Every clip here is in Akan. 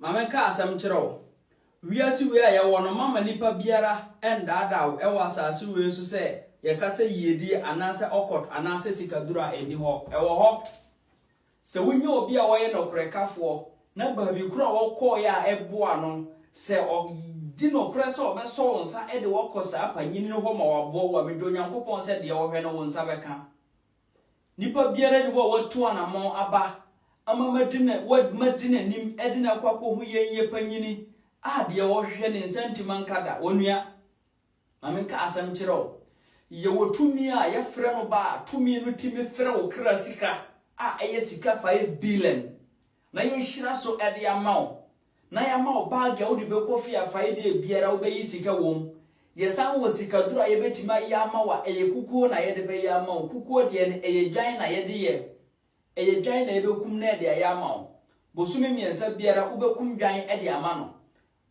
Mameka asem kyerɛw. Wiase we a yɛwɔ no mama nipa biara endadaw ɛwɔ asase we nso sɛ yɛkasa yiedi anase okot anase sikadura eni hɔ. Ɛwɔ hɔ. Sɛ wonye obi a wɔyɛ nokorɛkafoɔ na baabi kura wɔkɔɔ ya ɛboa no sɛ ɔdi nokorɛ sɛ ɔbɛsɔ wo nsa ɛde wɔkɔ saa panyin no hɔ ma waboa wo amedwo Nyankopɔn sɛ deɛ wɔhwɛ no wo nsa bɛka. Nipa biara de wo watu anamɔ aba ama madina nim edina kwakɔ hu yenye panyini a de wɔhwɛ ne nsa ntima nkada onua. Mamenka asɛm kyerɛw. Ye wotumi a yɛfrɛ no ba tumi no timi frɛ wo kra sika a ɛyɛ sika 5 billion. Na yɛhyira so ɛde amaw. Na yɛamaw bag a wode bɛkɔ fi afae de biara wo bɛyi sika wom. Yɛsan wɔ sika dura yɛbɛtima yɛamaw a ɛyɛ kukuo na yɛde bɛyɛ amaw. Kukuo de ne ɛyɛ dwan na yɛde yɛ. Ɛyɛ dwan na yɛbɛkum na ɛde ayɛ amaw. Bosumi miɛnsa biara wobɛkum dwan ɛde ama no.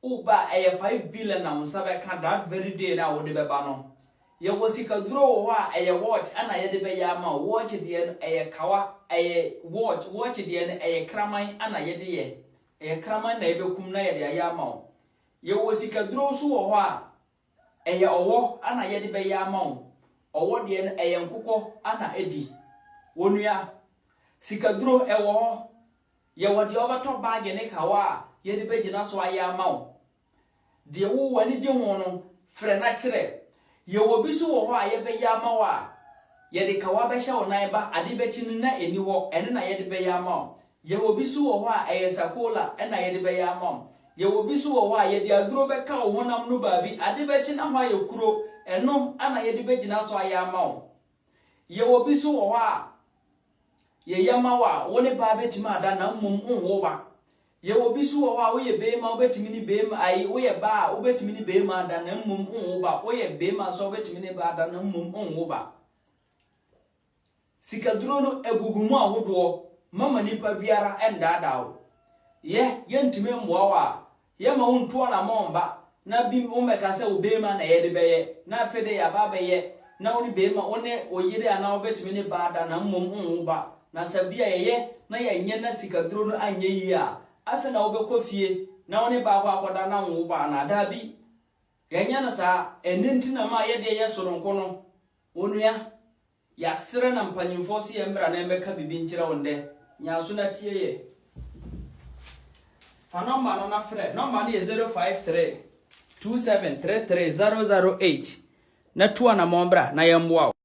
Uba ɛyɛ 5 billion na nsa bɛka that very day na wode bɛba no. Yɛwɔ sika dura wɔ hɔ a ɛyɛ watch ana yɛde bɛyɛ amaw. Watch de no ɛyɛ kawa ɛyɛ watch de no ɛyɛ kraman ana yɛde yɛ. Ɛyɛ kraman na yɛbɛkum na yɛde ayɛ amaw. Yɛwɔ sika dura so wɔ hɔ a ɛyɛ ɔwɔ ana yɛde bɛyɛ amaw. Ɔwɔ de no ɛyɛ nkokɔ ana edi. Wonua sika dura ɛwɔ hɔ. Yɛwɔ de ɔbɛtɔ bag ne kawa a yɛde bɛgyina so ayɛ amaw. De wo wani gye ho no frɛ na kyerɛ. Yɛwɔ bi so wɔ hɔ a yɛbɛyɛ amaw a yɛde kawa bɛhyɛ wo nan ba ade bɛkyi na eni hɔ ɛne na yɛde bɛyɛ amaw. Yɛwɔ bi so wɔ hɔ a ɛyɛ sakola ɛna yɛde bɛyɛ amaw. Yɛwɔ bi so wɔ hɔ a yɛde aduro bɛka wo honam no baabi ade bɛkyi na hɔ ayɛ kuro ɛno ana yɛde bɛgyina so ayɛ amaw. Yɛwɔ bi so wɔ hɔ a yɛyɛ maw a wo ne ba bɛtimi ada na mmom nwo ba. Yɛwɔ bi so wɔ hɔ a woyɛ beema wobɛtimi ne beema ai woyɛ ba a wobɛtimi ne beema ada na mmom nwo ba. Woyɛ beema so wobɛtimi ne ba ada na mmom nwo ba. Sikaduro no egugumu ahodoɔ mama nipa biara endadaw. Yɛntimi mmoa wa yɛma wo ntoa na momba na bi wo mɛka sɛ wo beema na yɛde bɛyɛ na afede ya ba bɛyɛ na wo ne beema wo ne oyire ana wobɛtimi ne ba ada na mmom nwo ba. Na sabia yɛyɛ na yɛnyɛ na sikaduro no anyɛ yi a afa na wobɛkɔ fie na wo ne ba ba akɔda na nwo ba na da bi yɛnyɛ no saa ɛnenti na ma yɛde yɛ soronko no wonua yɛasere na mpanyimfo se yɛmbra na ɛbɛka bibi nkyerɛ wo ndɛ nyaso na tie yɛ fa number no na frɛ number no yɛ 053 2733 008 na tuana mombra na yɛmboa